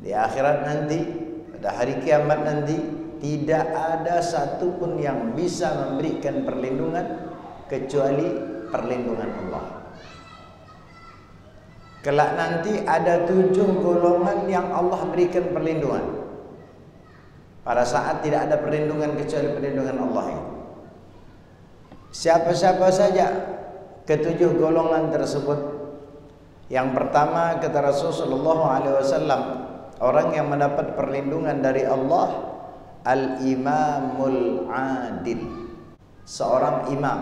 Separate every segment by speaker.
Speaker 1: Di akhirat nanti, pada hari kiamat nanti, tidak ada satupun yang bisa memberikan perlindungan kecuali perlindungan Allah. Kelak nanti ada 7 golongan yang Allah berikan perlindungan. Pada saat tidak ada perlindungan kecuali perlindungan Allah itu. Siapa-siapa saja ke-7 golongan tersebut. Yang pertama kata Rasulullah SAW, orang yang mendapat perlindungan dari Allah, al-imamul adil, seorang imam,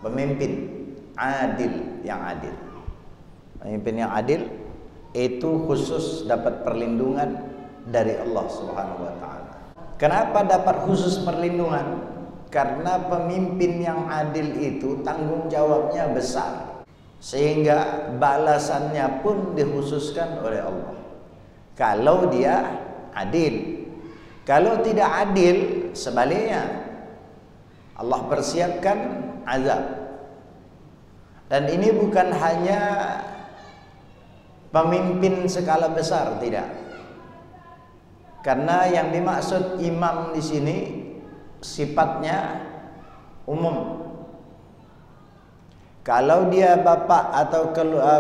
Speaker 1: pemimpin adil, yang adil. Pemimpin yang adil itu khusus dapat perlindungan dari Allah Subhanahu wa taala. Kenapa dapat khusus perlindungan? Karena pemimpin yang adil itu tanggung jawabnya besar, sehingga balasannya pun dikhususkan oleh Allah kalau dia adil. Kalau tidak adil, sebaliknya Allah persiapkan azab. Dan ini bukan hanya pemimpin skala besar, tidak. Karena yang dimaksud imam di sini sifatnya umum. Kalau dia bapak atau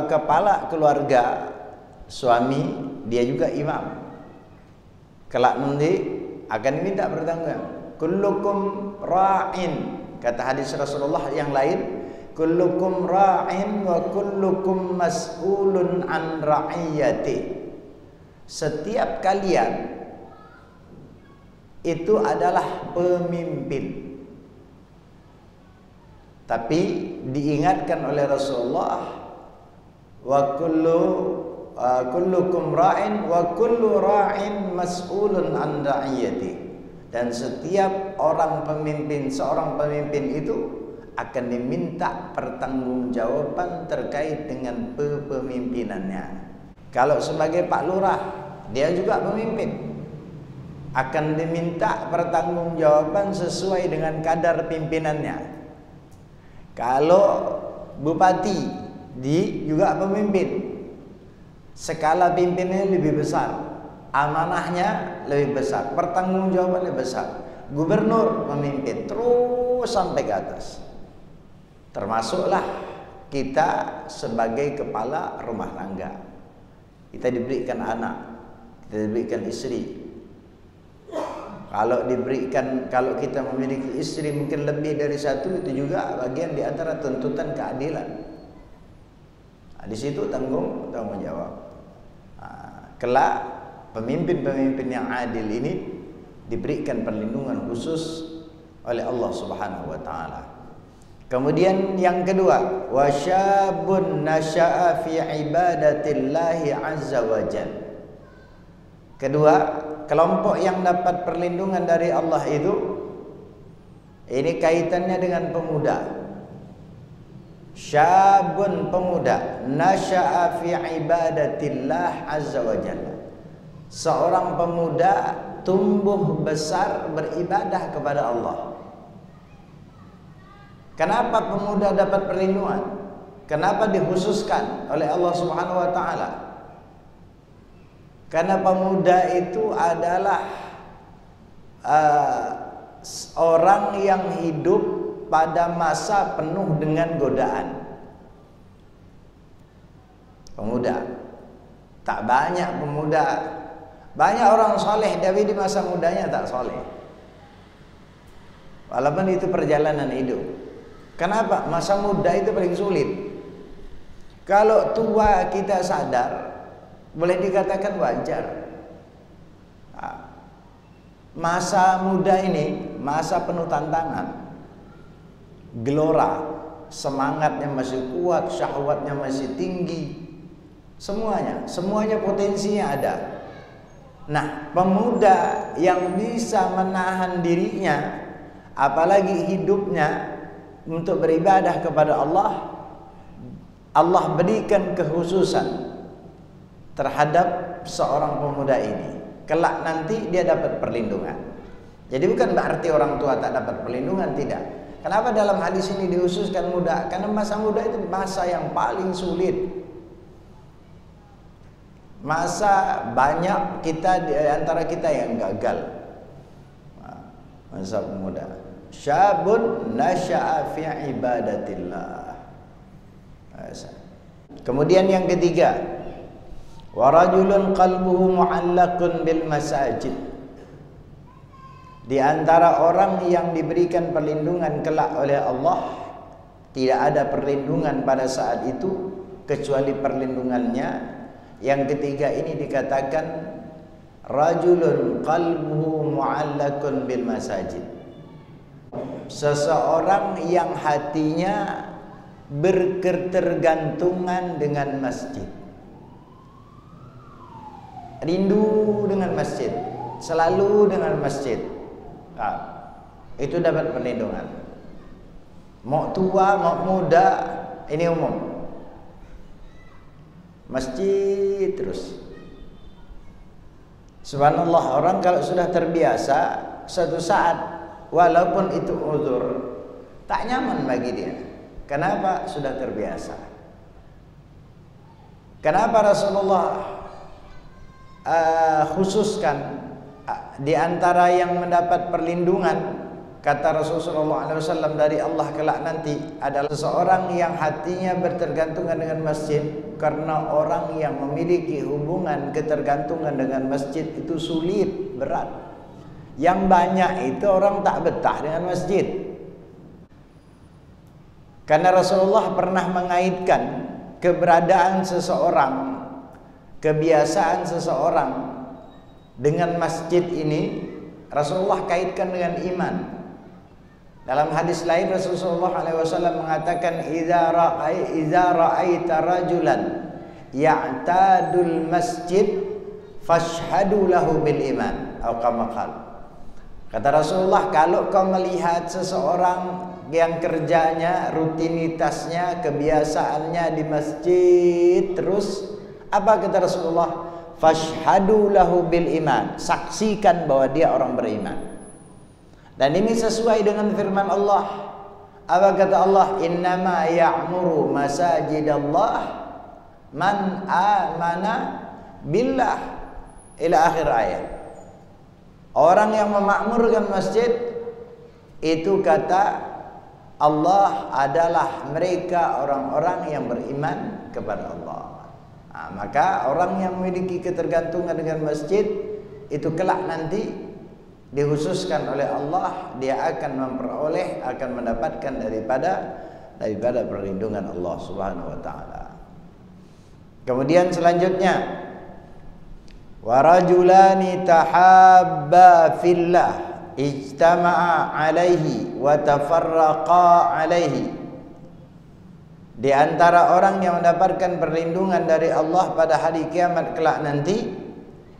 Speaker 1: kepala keluarga, suami, dia juga imam. Kelak nanti akan diminta bertanggung. Kullukum ra'in, kata hadis Rasulullah yang lain, kullukum ra'in wa kullukum mas'ulun an ra'iyati. Setiap kalian itu adalah pemimpin. Tapi diingatkan oleh Rasulullah, wa kullukum ra'in wa kullu ra'in mas'ulun an ra'iyati. Dan setiap orang pemimpin, seorang pemimpin itu akan diminta pertanggungjawaban terkait dengan kepemimpinannya. Kalau sebagai Pak Lurah, dia juga pemimpin, akan diminta pertanggungjawaban sesuai dengan kadar pimpinannya. Kalau bupati, dia juga pemimpin, skala pimpinannya lebih besar, amanahnya lebih besar, pertanggungjawaban lebih besar. Gubernur pemimpin terus sampai ke atas. Termasuklah kita sebagai kepala rumah tangga. Kita diberikan anak, kita diberikan istri. Kalau kita memiliki istri mungkin lebih dari satu, itu juga bagian di antara tuntutan keadilan. Di situ tanggung jawab. Kelak pemimpin-pemimpin yang adil ini diberikan perlindungan khusus oleh Allah Subhanahu wa taala. Kemudian yang kedua, wasyabun nasya'a fi ibadatillahi azza wajalla. Kedua, kelompok yang dapat perlindungan dari Allah itu, ini kaitannya dengan pemuda. Syabun, pemuda, nasya'a fi ibadatillah azza wajalla. Seorang pemuda tumbuh besar beribadah kepada Allah. Kenapa pemuda dapat perlindungan? Kenapa dikhususkan oleh Allah Subhanahu wa taala? Karena pemuda itu adalah orang yang hidup pada masa penuh dengan godaan. Pemuda, tak banyak pemuda. Banyak orang soleh tapi di masa mudanya tak soleh. Walaupun itu perjalanan hidup. Kenapa? Masa muda itu paling sulit. Kalau tua kita sadar, boleh dikatakan wajar. Masa muda ini masa penuh tantangan, gelora, semangatnya masih kuat, syahwatnya masih tinggi, semuanya potensinya ada. Nah, pemuda yang bisa menahan dirinya, apalagi hidupnya untuk beribadah kepada Allah, Allah berikan kekhususan terhadap seorang pemuda ini. Kelak nanti dia dapat perlindungan. Jadi bukan berarti orang tua tak dapat perlindungan, tidak. Kenapa dalam hadis ini dikhususkan muda? Karena masa muda itu masa yang paling sulit. Masa banyak kita di antara kita yang gagal. Masa pemuda. Syabun nasya'a fi ibadatillah. Kemudian yang ketiga, wa rajulun qalbuhu mu'allaqun bil masajid. Di antara orang yang diberikan perlindungan kelak oleh Allah, tidak ada perlindungan pada saat itu kecuali perlindungannya. Yang ketiga ini dikatakan rajulun qalbuhu mu'allaqun bil masajid. Seseorang yang hatinya berketergantungan dengan masjid. Rindu dengan masjid, selalu dengan masjid. Itu dapat perlindungan. Mau tua, mau muda, ini umum. Masjid terus. Subhanallah, orang kalau sudah terbiasa, suatu saat walaupun itu uzur, tak nyaman bagi dia. Kenapa? Sudah terbiasa. Kenapa Rasulullah khususkan di antara yang mendapat perlindungan, kata Rasulullah SAW, dari Allah kelak nanti adalah seseorang yang hatinya bertergantungan dengan masjid. Karena orang yang memiliki hubungan ketergantungan dengan masjid itu sulit, berat. Yang banyak itu orang tak betah dengan masjid. Karena Rasulullah pernah mengaitkan keberadaan seseorang, kebiasaan seseorang dengan masjid ini, Rasulullah kaitkan dengan iman. Dalam hadis lain Rasulullah SAW mengatakan, idza ra'aita rajulan ya'tadul masjid fashhadu lahu bil iman, atau kama qala. Kata Rasulullah, kalau kau melihat seseorang yang kerjanya, rutinitasnya, kebiasaannya di masjid terus, apa kata Rasulullah? Fashhadu lahu bil iman, saksikan bahwa dia orang beriman. Dan ini sesuai dengan firman Allah. Apa kata Allah? Innama ya'muru masajidallah man amana billah, ila akhir ayat. Orang yang memakmurkan masjid itu kata Allah adalah mereka orang-orang yang beriman kepada Allah. Maka orang yang memiliki ketergantungan dengan masjid itu kelak nanti dikhususkan oleh Allah, dia akan memperoleh, akan mendapatkan daripada perlindungan Allah Subhanahu wa taala. Kemudian selanjutnya, wa rajulani tahabba fillah ijtama'a alaihi wa tafarraqa alaihi. Di antara orang yang mendapatkan perlindungan dari Allah pada hari kiamat kelak nanti,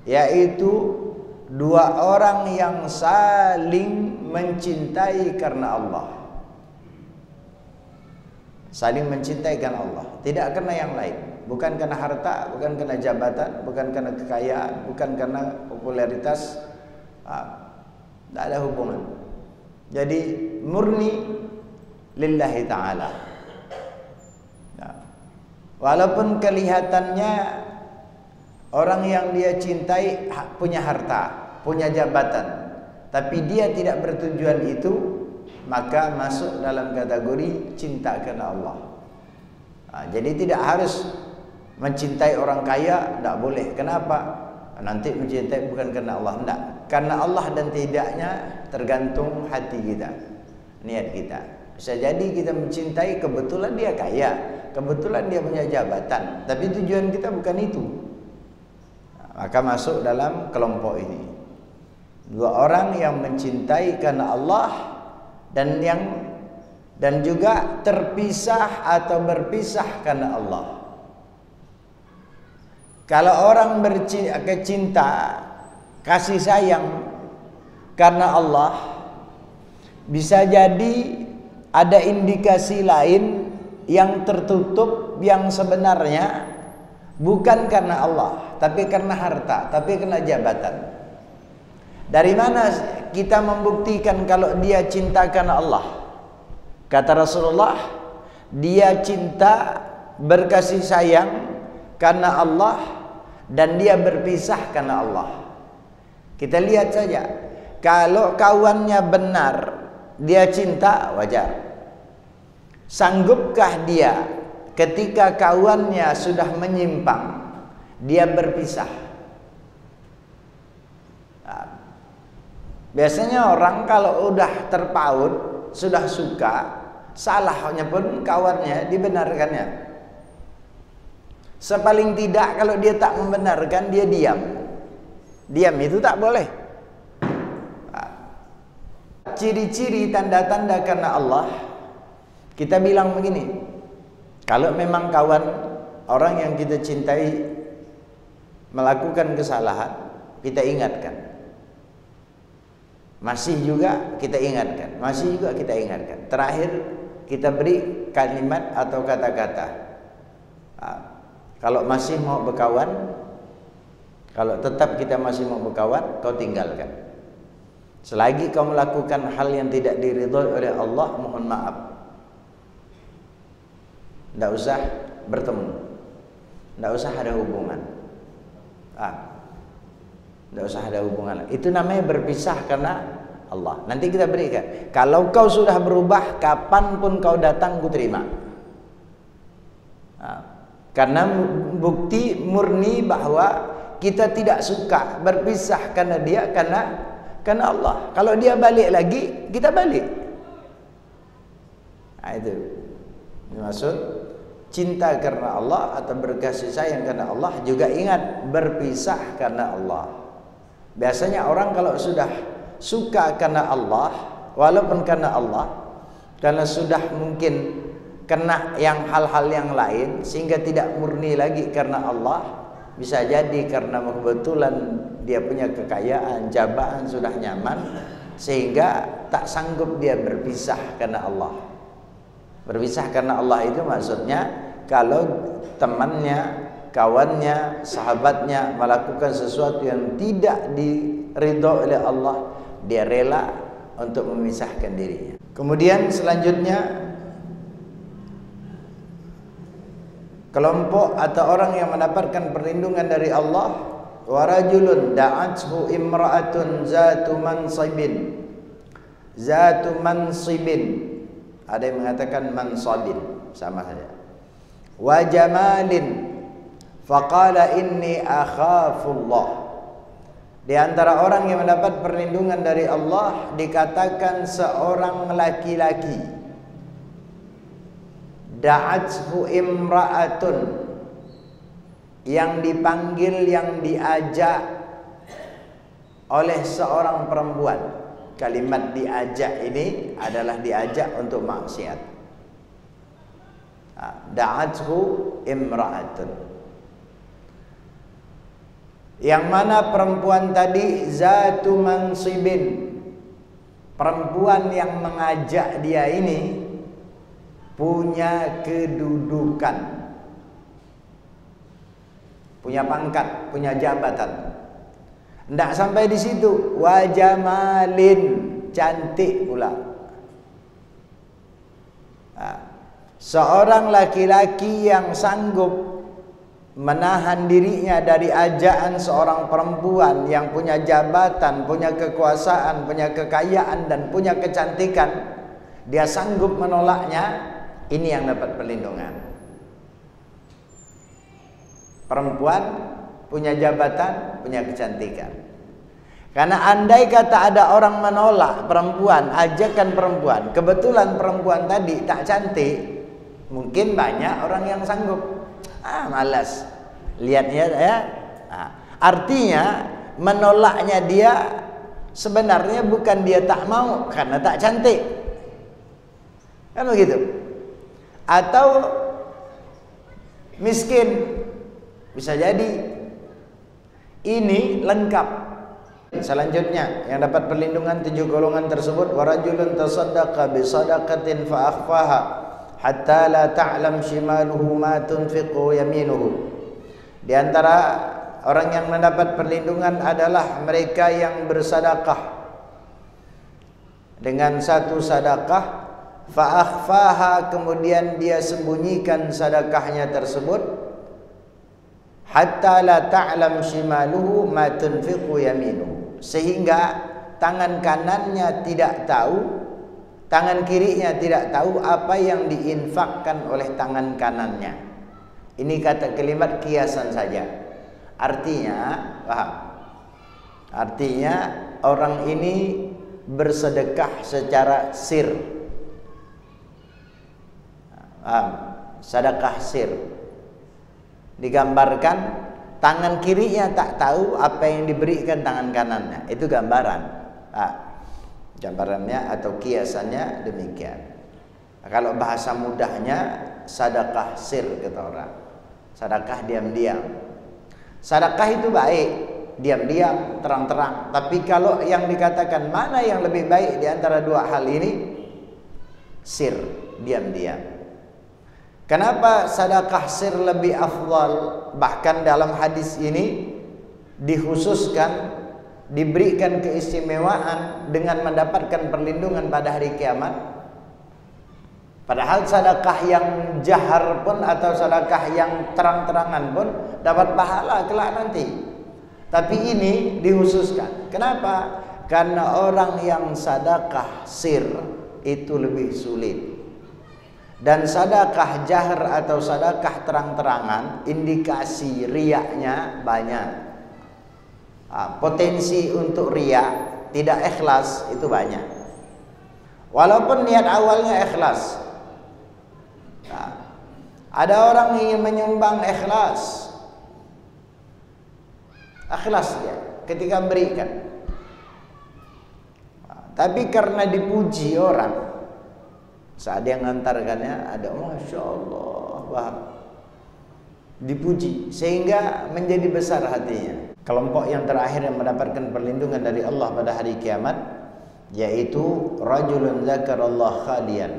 Speaker 1: yaitu dua orang yang saling mencintai karena Allah. Saling mencintai karena Allah, tidak karena yang lain. Bukan karena harta, bukan karena jabatan, bukan karena kekayaan, bukan karena popularitas. Tidak ada hubungan. Jadi murni lillahi ta'ala. Walaupun kelihatannya orang yang dia cintai punya harta, punya jabatan, tapi dia tidak bertujuan itu, maka masuk dalam kategori cinta karena Allah. Jadi tidak harus mencintai orang kaya, tidak boleh. Kenapa? Nanti mencintai bukan karena Allah, tidak. Karena Allah dan tidaknya tergantung hati kita, niat kita. Bisa jadi kita mencintai kebetulan dia kaya, kebetulan dia punya jabatan, tapi tujuan kita bukan itu. Maka masuk dalam kelompok ini. Dua orang yang mencintai karena Allah dan juga terpisah atau berpisah karena Allah. Kalau orang bercinta, kasih sayang karena Allah, bisa jadi ada indikasi lain yang tertutup, yang sebenarnya bukan karena Allah, tapi karena harta, tapi karena jabatan. Dari mana kita membuktikan kalau dia cinta karena Allah? Kata Rasulullah, dia cinta berkasih sayang karena Allah dan dia berpisah karena Allah. Kita lihat saja, kalau kawannya benar, dia cinta, wajar. Sanggupkah dia ketika kawannya sudah menyimpang, dia berpisah? Biasanya orang kalau udah terpaut, sudah suka, salahnya pun kawannya dibenarkannya. Sepaling tidak kalau dia tak membenarkan, dia diam. Diam itu tak boleh. Ciri-ciri tanda-tanda karena Allah, kita bilang begini, kalau memang kawan orang yang kita cintai melakukan kesalahan, kita ingatkan. Masih juga kita ingatkan, masih juga kita ingatkan. Terakhir kita beri kalimat atau kata-kata. Kalau masih mau berkawan, kalau tetap kita masih mau berkawan, kau tinggalkan. Selagi kau melakukan hal yang tidak diridhoi oleh Allah, mohon maaf, tidak usah bertemu, tidak usah ada hubungan. Tidak usah ada hubungan. Itu namanya berpisah karena Allah. Nanti kita berikan. Kalau kau sudah berubah, kapanpun kau datang, ku terima. Karena bukti murni bahwa kita tidak suka berpisah karena dia, karena Allah. Kalau dia balik lagi, kita balik. Itu maksud cinta karena Allah atau berkasih sayang karena Allah. Juga ingat, berpisah karena Allah. Biasanya orang kalau sudah suka karena Allah, walaupun karena Allah, karena sudah mungkin kena yang hal-hal yang lain sehingga tidak murni lagi karena Allah, bisa jadi karena kebetulan dia punya kekayaan, jabatan, sudah nyaman, sehingga tak sanggup dia berpisah karena Allah. Berpisah karena Allah itu maksudnya kalau temannya, kawannya, sahabatnya melakukan sesuatu yang tidak diridhoi oleh Allah, dia rela untuk memisahkan dirinya. Kemudian selanjutnya, kelompok atau orang yang mendapatkan perlindungan dari Allah, wa rajulun da'athu imra'atun zatu mansibin. Ada yang mengatakan mansabin, sama saja. Wa jamalin faqala inni akhafullah. Di antara orang yang mendapat perlindungan dari Allah dikatakan seorang laki-laki, da'athu imra'atun, yang dipanggil, yang diajak oleh seorang perempuan. Kalimat diajak ini adalah diajak untuk maksiat. Da'athu imra'atun, yang mana perempuan tadi zatu mansibin, perempuan yang mengajak dia ini punya kedudukan, punya pangkat, punya jabatan. Tidak sampai di situ, wa jamalin, cantik pula. Seorang laki-laki yang sanggup menahan dirinya dari ajakan seorang perempuan yang punya jabatan, punya kekuasaan, punya kekayaan, dan punya kecantikan, dia sanggup menolaknya, ini yang dapat perlindungan. Perempuan punya jabatan, punya kecantikan. Karena andai kata ada orang menolak perempuan, ajakan perempuan, kebetulan perempuan tadi tak cantik, mungkin banyak orang yang sanggup. Malas lihatnya ya. Artinya menolaknya dia sebenarnya bukan dia tak mau karena tak cantik, kan begitu. Atau miskin, bisa jadi. Ini lengkap. Selanjutnya yang dapat perlindungan 7 golongan tersebut, warajulun tasaddaqa bi sadaqatin fa akhfaha hatta la ta'lam shimaluhu ma tunfiqu yaminuhu. Di antara orang yang mendapat perlindungan adalah mereka yang bersedekah dengan satu sedekah, fa akhfaha, kemudian dia sembunyikan sedekahnya tersebut, hatta la ta'lam shimaluhu ma tunfiqu yaminuhu, sehingga tangan kanannya tidak tahu, tangan kirinya tidak tahu apa yang diinfakkan oleh tangan kanannya. Ini kata kalimat kiasan saja. Artinya, paham? Artinya orang ini bersedekah secara sir. Paham? Sedekah sir. Digambarkan tangan kirinya tak tahu apa yang diberikan tangan kanannya. Itu gambaran. Gambarannya atau kiasannya demikian. Kalau bahasa mudahnya sedekah sir kata orang. Sedekah diam-diam. Sedekah itu baik, diam-diam, terang-terang. Tapi kalau yang dikatakan mana yang lebih baik di antara dua hal ini? Sir, diam-diam. Kenapa sedekah sir lebih afdal? Bahkan dalam hadis ini dikhususkan, diberikan keistimewaan dengan mendapatkan perlindungan pada hari kiamat. Padahal sedekah yang jahar pun atau sedekah yang terang-terangan pun dapat pahala kelak nanti. Tapi ini dikhususkan. Kenapa? Karena orang yang sedekah sir itu lebih sulit. Dan sedekah jahar atau sedekah terang-terangan indikasi riaknya banyak. Potensi untuk riak, tidak ikhlas itu banyak. Walaupun niat awalnya ikhlas. Ada orang yang menyumbang ikhlas. Ikhlas dia ketika berikan. Tapi karena dipuji orang, saat dia mengantarkannya ada Masya Allah, wah, dipuji sehingga menjadi besar hatinya. Kelompok yang terakhir yang mendapatkan perlindungan dari Allah pada hari kiamat yaitu rajulun zakarallah khalian,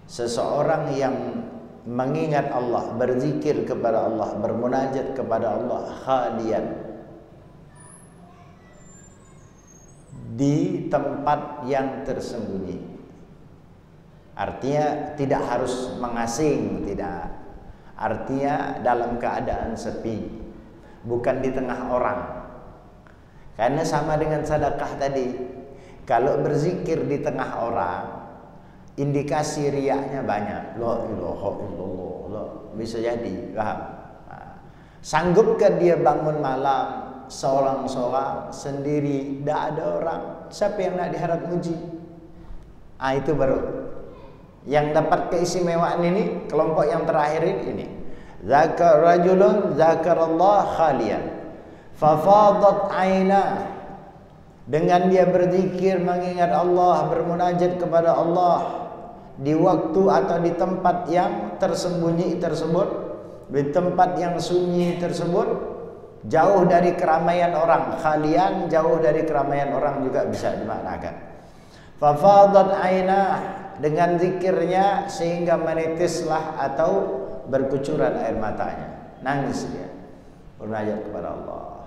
Speaker 1: seseorang yang mengingat Allah, berzikir kepada Allah, bermunajat kepada Allah khalian, di tempat yang tersembunyi. Artinya tidak harus mengasing, tidak. Artinya dalam keadaan sepi, bukan di tengah orang. Karena sama dengan sedekah tadi, kalau berzikir di tengah orang, indikasi riaknya banyak. La ilaha illallah, bisa jadi, paham? Sanggupkah dia bangun malam seorang-seorang sendiri, tidak ada orang, siapa yang nak diharap muji? Itu baru yang dapat keistimewaan ini, kelompok yang terakhir ini. Zakar rajulun zakarallah khalian fafadat aina, dengan dia berzikir mengingat Allah, bermunajat kepada Allah di waktu atau di tempat yang tersembunyi tersebut, di tempat yang sunyi tersebut, jauh dari keramaian orang. Khalian, jauh dari keramaian orang juga bisa dimaknakan. Fafadat aina, dengan zikirnya sehingga menitislah atau berkucuran air matanya, nangis dia, bermunajat kepada Allah.